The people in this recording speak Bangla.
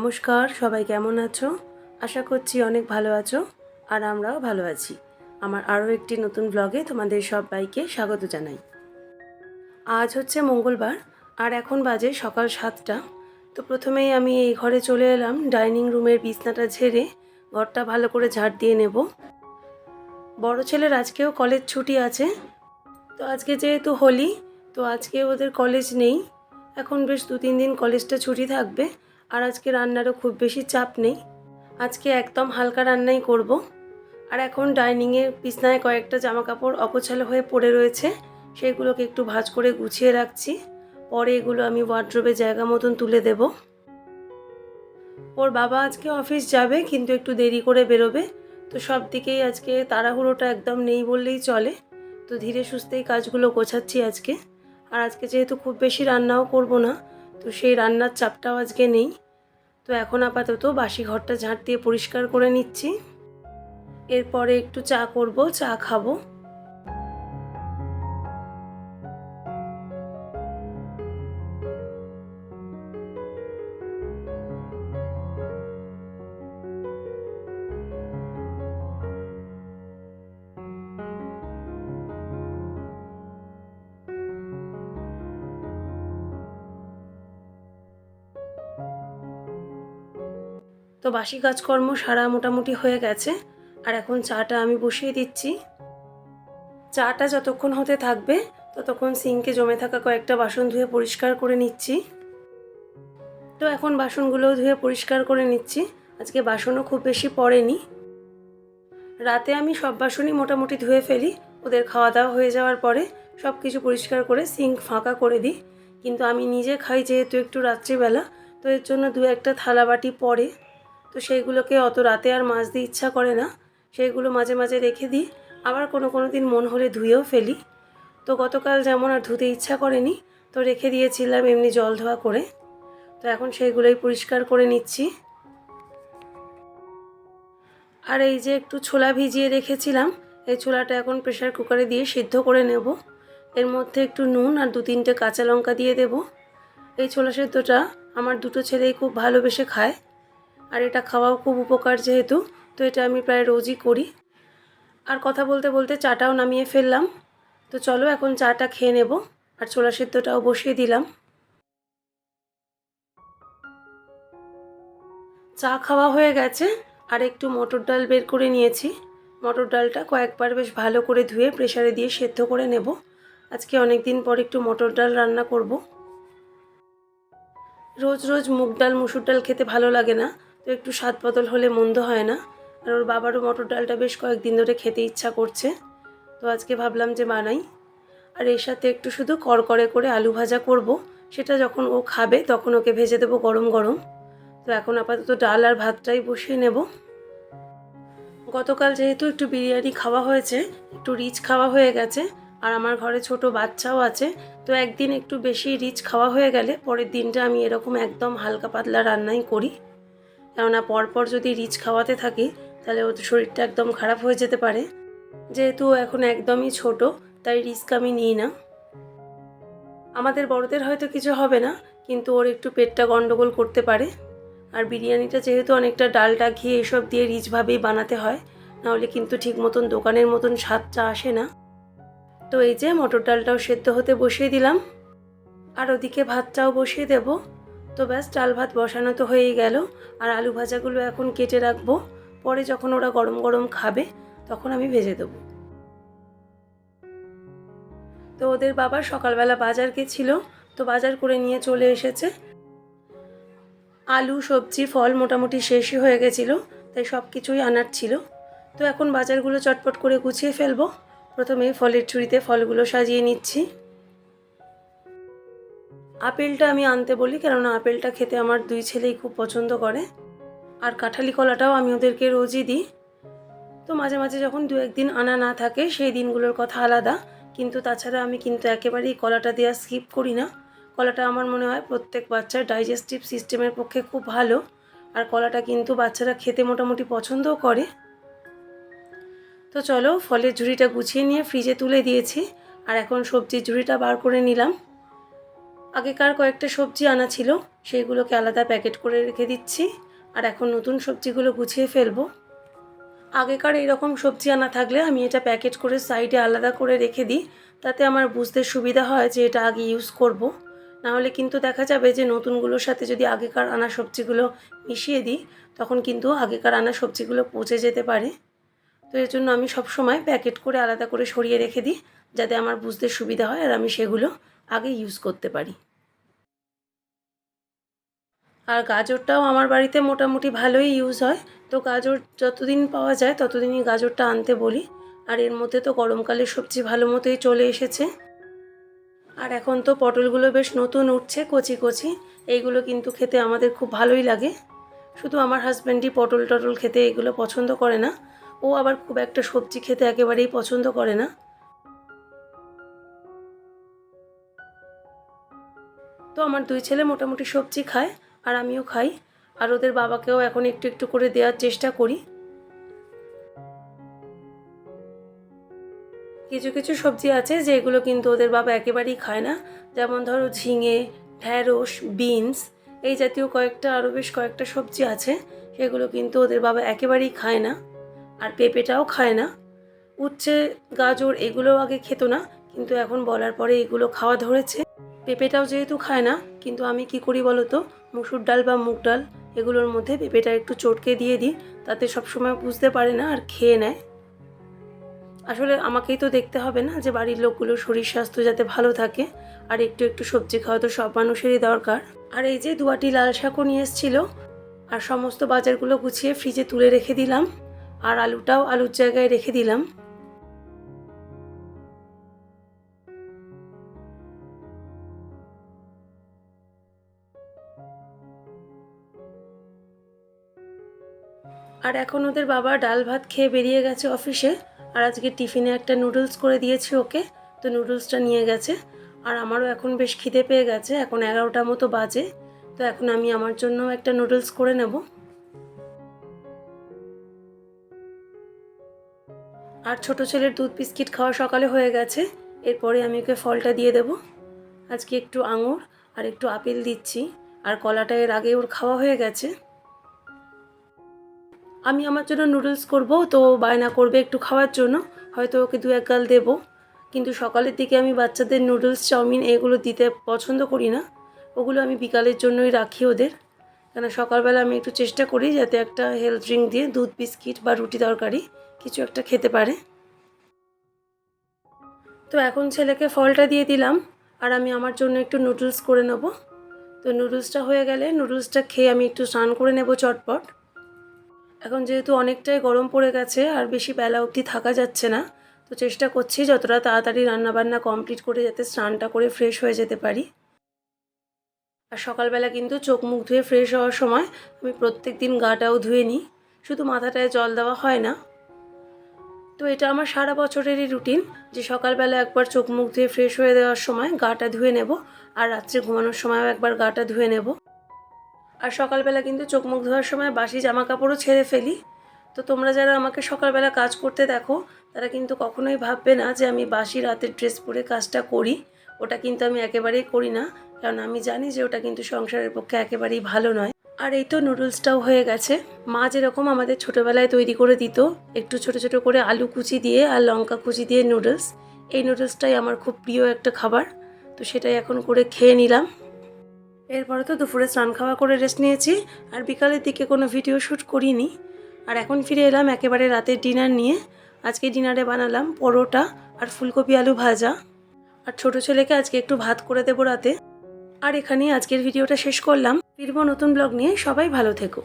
নমস্কার, সবাই কেমন আছো? আশা করছি অনেক ভালো আছো আর আমরাও ভালো আছি। আমার আরও একটি নতুন ব্লগে তোমাদের সবাইকে স্বাগত জানাই। আজ হচ্ছে মঙ্গলবার আর এখন বাজে সকাল 7টা। তো প্রথমেই আমি এই ঘরে চলে এলাম, ডাইনিং রুমের বিছনাটা ঝেড়ে ঘরটা ভালো করে ঝাড় দিয়ে নেব। বড় ছেলের আজকেও কলেজ ছুটি আছে, তো আজকে যেহেতু হোলি, তো আজকে ওদের কলেজ নেই। এখন বেশ 2-3 দিন কলেজটা ছুটি থাকবে। আর আজকে রান্নারও খুব বেশি চাপ নেই, আজকে একদম হালকা রান্নাই করব। আর এখন ডাইনিংয়ে বিছনায় কয়েকটা জামা কাপড় অগোছালো হয়ে পড়ে রয়েছে, সেগুলোকে একটু ভাঁজ করে গুছিয়ে রাখছি। পরে এগুলো আমি ওয়ার্ড্রোবে জায়গা মতন তুলে দেব। ওর বাবা আজকে অফিস যাবে, কিন্তু একটু দেরি করে বেরোবে, তো সব দিকেই আজকে তাড়াহুড়োটা একদম নেই বললেই চলে। তো ধীরে সুস্থেই কাজগুলো গোছাচ্ছি আজকে। আর আজকে যেহেতু খুব বেশি রান্নাও করব না, তো সেই রান্নার চাপটাও আজকে নেই। তো এখন আপাতত বাসি ঘরটা ঝাঁট দিয়ে পরিষ্কার করে নিচ্ছি। এরপরে একটু চা করব, চা খাবো। তো বাসি কাজকর্ম সারা মোটামুটি হয়ে গেছে, আর এখন চাটা আমি বসিয়ে দিচ্ছি। চাটা যতক্ষণ হতে থাকবে ততক্ষণ সিঙ্কে জমে থাকা কয়েকটা বাসন ধুয়ে পরিষ্কার করে নিচ্ছি। তো এখন বাসনগুলোও ধুয়ে পরিষ্কার করে নিচ্ছি। আজকে বাসনও খুব বেশি পড়েনি। রাতে আমি সব বাসনই মোটামুটি ধুয়ে ফেলি, ওদের খাওয়া দাওয়া হয়ে যাওয়ার পরে সব কিছু পরিষ্কার করে সিঙ্ক ফাঁকা করে দিই। কিন্তু আমি নিজে খাই যেহেতু একটু রাত্রিবেলা, তো এর জন্য 2-1টা থালা বাটি পড়ে, তো সেইগুলোকে অত রাতে আর মাজতে ইচ্ছা করে না, সেইগুলো মাঝে মাঝে রেখে দিই। আবার কোনো দিন মন হলে ধুয়েও ফেলি। তো গতকাল যেমন আর ধুতে ইচ্ছা করেনি, তো রেখে দিয়েছিলাম এমনি জল ধোয়া করে। তো এখন সেইগুলোই পরিষ্কার করে নিচ্ছি। আর এই যে একটু ছোলা ভিজিয়ে রেখেছিলাম, এই ছোলাটা এখন প্রেসার কুকারে দিয়ে সিদ্ধ করে নেব। এর মধ্যে একটু নুন আর 2-3টে কাঁচা লঙ্কা দিয়ে দেব। এই ছোলা সেদ্ধটা আমার দুটো ছেলেই খুব ভালোবেসে খায়, আর এটা খাওয়াও খুব উপকার যেহেতু, তো এটা আমি প্রায় রোজই করি। আর কথা বলতে বলতে চাটাও নামিয়ে ফেললাম। তো চলো এখন চাটা খেয়ে নেব, আর ছোলা সেদ্ধটাও বসিয়ে দিলাম। চা খাওয়া হয়ে গেছে, আর একটু মটর ডাল বের করে নিয়েছি। মটর ডালটা কয়েকবার বেশ ভালো করে ধুয়ে প্রেসারে দিয়ে সেদ্ধ করে নেব। আজকে অনেক দিন পর একটু মটর ডাল রান্না করব। রোজ রোজ মুগ ডাল মুসুর ডাল খেতে ভালো লাগে না, তো একটু স্বাদ বদল হলে মন্দ হয় না। আর ওর বাবারও মটর ডালটা বেশ কয়েকদিন ধরে খেতে ইচ্ছা করছে, তো আজকে ভাবলাম যে বানাই। আর এর সাথে একটু শুধু কড়কড়ে করে আলু ভাজা করব, সেটা যখন ও খাবে তখন ওকে ভেজে দেবো গরম গরম। তো এখন আপাতত ডাল আর ভাতটাই বসিয়ে নেব। গতকাল যেহেতু একটু বিরিয়ানি খাওয়া হয়েছে, একটু রিচ খাওয়া হয়ে গেছে, আর আমার ঘরে ছোট বাচ্চাও আছে, তো একদিন একটু বেশি রিচ খাওয়া হয়ে গেলে পরের দিনটা আমি এরকম একদম হালকা পাতলা রান্নাই করি। কেননা পরপর যদি রিচ খাওয়াতে থাকি তাহলে ওর শরীরটা একদম খারাপ হয়ে যেতে পারে। যেহেতু ও এখন একদমই ছোট, তাই রিস্ক আমি নিই না। আমাদের বড়দের হয়তো কিছু হবে না, কিন্তু ওর একটু পেটটা গন্ডগোল করতে পারে। আর বিরিয়ানিটা যেহেতু অনেকটা ডালটা ঘি এসব দিয়ে রিচভাবেই বানাতে হয়, নাহলে কিন্তু ঠিক মতন দোকানের মতন স্বাদটা আসে না। তো এই যে মটর ডালটাও সেদ্ধ হতে বসিয়ে দিলাম, আর ওদিকে ভাতটাও বসিয়ে দেব। তো ব্যাস, ডাল ভাত বসানো তো হয়েই গেল। আর আলু ভাজাগুলো এখন কেটে রাখবো, পরে যখন ওরা গরম গরম খাবে তখন আমি ভেজে দেবো। তো ওদের বাবা সকালবেলা বাজার গেছিল, তো বাজার করে নিয়ে চলে এসেছে। আলু সবজি ফল মোটামুটি শেষই হয়ে গেছিলো, তাই সব কিছুই আনার ছিল। তো এখন বাজারগুলো চটপট করে গুছিয়ে ফেলবো। প্রথমে ফলের ঝুড়িতে ফলগুলো সাজিয়ে নিচ্ছি। আপেলটা আমি আনতে বলি, কেননা আপেলটা খেতে আমার 2 ছেলেই খুব পছন্দ করে। আর কাঁঠালি কলাটাও আমি ওদেরকে রোজই দিই। তো মাঝে মাঝে যখন 2-1 দিন আনা না থাকে সেই দিনগুলোর কথা আলাদা, কিন্তু তাছাড়া আমি কিন্তু একেবারেই কলাটা দেওয়া স্কিপ করি না। কলাটা আমার মনে হয় প্রত্যেক বাচ্চার ডাইজেস্টিভ সিস্টেমের পক্ষে খুব ভালো, আর কলাটা কিন্তু বাচ্চারা খেতে মোটামুটি পছন্দও করে। তো চলো, ফলের ঝুড়িটা গুছিয়ে নিয়ে ফ্রিজে তুলে দিয়েছি, আর এখন সবজির ঝুড়িটা বার করে নিলাম। আগেকার কয়েকটা সবজি আনা ছিল, সেইগুলোকে আলাদা প্যাকেট করে রেখে দিচ্ছি। আর এখন নতুন সবজিগুলো গুছিয়ে ফেলবো। আগেকার এইরকম সবজি আনা থাকলে আমি এটা প্যাকেট করে সাইডে আলাদা করে রেখে দিই, তাতে আমার বুঝতে সুবিধা হয় যে এটা আগে ইউজ করব। নাহলে কিন্তু দেখা যাবে যে নতুনগুলোর সাথে যদি আগেকার আনা সবজিগুলো মিশিয়ে দিই, তখন কিন্তু আগেকার আনা সবজিগুলো পচে যেতে পারে। তো এর জন্য আমি সবসময় প্যাকেট করে আলাদা করে সরিয়ে রেখে দিই, যাতে আমার বুঝতে সুবিধা হয় আর আমি সেগুলো আগে ইউজ করতে পারি। আর গাজরটাও আমার বাড়িতে মোটামুটি ভালোই ইউজ হয়। তো গাজর যতদিন পাওয়া যায় ততদিনই গাজরটা আনতে বলি। আর এর মধ্যে তো গরমকালের সবজি ভালো মতোই চলে এসেছে। আর এখন তো পটলগুলো বেশ নতুন উঠছে কচি কচি। এইগুলো কিন্তু খেতে আমাদের খুব ভালোই লাগে। শুধু আমার হাজব্যান্ডই পটল টটল খেতে এগুলো পছন্দ করে না। ও আবার খুব একটা সবজি খেতে একেবারেই পছন্দ করে না। তো আমার দুই ছেলে মোটামুটি সবজি খায়, আর আমিও খাই। আর ওদের বাবাকেও এখন একটু একটু করে দেওয়ার চেষ্টা করি। কিছু কিছু সবজি আছে যেগুলো কিন্তু ওদের বাবা একেবারেই খায় না। যেমন ধরো ঝিঙে, ঢ্যাঁড়স, বিনস, এই জাতীয় কয়েকটা আরও বেশ কয়েকটা সবজি আছে, সেগুলো কিন্তু ওদের বাবা একেবারেই খায় না। আর পেঁপেটাও খায় না। উচ্ছে, গাজর এগুলোও আগে খেত না, কিন্তু এখন বলার পরে এগুলো খাওয়া ধরেছে। পেঁপেটাও যেহেতু খায় না, কিন্তু আমি কি করি বলো তো, মুসুর ডাল বা মুগ ডাল এগুলোর মধ্যে পেঁপেটা একটু চটকে দিয়ে দিই, তাতে সবসময় বুঝতে পারে না আর খেয়ে নেয়। আসলে আমাকেই তো দেখতে হবে না যে বাড়ির লোকগুলোর শরীর স্বাস্থ্য যাতে ভালো থাকে, আর একটু একটু সবজি খাওয়া তো সব মানুষেরই দরকার। আর এই যে 2 আটি লাল শাকও নিয়ে এসেছিল, আর সমস্ত বাজারগুলো গুছিয়ে ফ্রিজে তুলে রেখে দিলাম। আর আলুটাও আলুর জায়গায় রেখে দিলাম। আর এখন ওদের বাবা ডাল ভাত খেয়ে বেরিয়ে গেছে অফিসে। আর আজকে টিফিনে একটা নুডলস করে দিয়েছি ওকে, তো নুডলসটা নিয়ে গেছে। আর আমারও এখন বেশ খিদে পেয়ে গেছে, এখন 11টা মতো বাজে। তো এখন আমি আমার জন্য একটা নুডলস করে নেব। আর ছোট ছেলের দুধ বিস্কিট খাওয়া সকালে হয়ে গেছে। এরপরে আমি ওকে ফলটা দিয়ে দেব। আজকে একটু আঙুর আর একটু আপেল দিচ্ছি। আর কলাটা এর আগে ওর খাওয়া হয়ে গেছে। আমি আমার জন্য নুডলস করব, তো বায়না করবে একটু খাওয়ার জন্য, হয়তো ওকে 2-1 গাল দেবো। কিন্তু সকালের দিকে আমি বাচ্চাদের নুডলস, চাউমিন এগুলো দিতে পছন্দ করি না। ওগুলো আমি বিকালের জন্যই রাখি ওদের। কেন সকালবেলা আমি একটু চেষ্টা করি যাতে একটা হেলথ ড্রিঙ্ক দিয়ে দুধ বিস্কিট বা রুটি তরকারি কিছু একটা খেতে পারে। তো এখন ছেলেকে ফলটা দিয়ে দিলাম, আর আমি আমার জন্য একটু নুডলস করে নেব। তো নুডলসটা হয়ে গেলে নুডলসটা খেয়ে আমি একটু স্নান করে নেব চটপট। এখন যেহেতু অনেকটাই গরম পড়ে গেছে আর বেশি বেলা অবধি থাকা যাচ্ছে না, তো চেষ্টা করছি যতটা তাড়াতাড়ি রান্নাবান্না কমপ্লিট করে যাতে স্নানটা করে ফ্রেশ হয়ে যেতে পারি। আর সকালবেলা কিন্তু চোখ মুখ ধুয়ে ফ্রেশ হওয়ার সময় আমি প্রত্যেক দিন গাটাও ধুয়ে নিই, শুধু মাথাটায় জল দেওয়া হয় না। তো এটা আমার সারা বছরেরই রুটিন যে সকালবেলা একবার চোখ মুখ ধুয়ে ফ্রেশ হয়ে দেওয়ার সময় গাটা ধুয়ে নেব, আর রাত্রে ঘুমানোর সময়ও একবার গাটা ধুয়ে নেব। আর সকালবেলা কিন্তু চোখ মুখ ধোয়ার সময় বাসি জামা কাপড়ও ছেড়ে ফেলি। তো তোমরা যারা আমাকে সকালবেলা কাজ করতে দেখো, তারা কিন্তু কখনোই ভাববে না যে আমি বাসি রাতের ড্রেস পরে কাজটা করি। ওটা কিন্তু আমি একেবারেই করি না, কারণ আমি জানি যে ওটা কিন্তু সংসারের পক্ষে একেবারেই ভালো নয়। আর এই তো নুডলসটাও হয়ে গেছে। মা যেরকম আমাদের ছোটোবেলায় তৈরি করে দিত, একটু ছোট ছোট করে আলু কুচি দিয়ে আর লঙ্কা কুচি দিয়ে নুডলস, এই নুডলসটাই আমার খুব প্রিয় একটা খাবার। তো সেটাই এখন করে খেয়ে নিলাম। এরপরে তো দুপুরে স্নান খাওয়া করে রেস্ট নিয়েছি, আর বিকালের দিকে কোনো ভিডিও শ্যুট করিনি। আর এখন ফিরে এলাম একেবারে রাতের ডিনার নিয়ে। আজকে ডিনারে বানালাম পরোটা আর ফুলকপি আলু ভাজা। আর ছোট ছেলেকে আজকে একটু ভাত করে দেবো রাতে। আর এখানেই আজকের ভিডিওটা শেষ করলাম। ফিরবো নতুন ব্লগ নিয়ে, সবাই ভালো থেকো।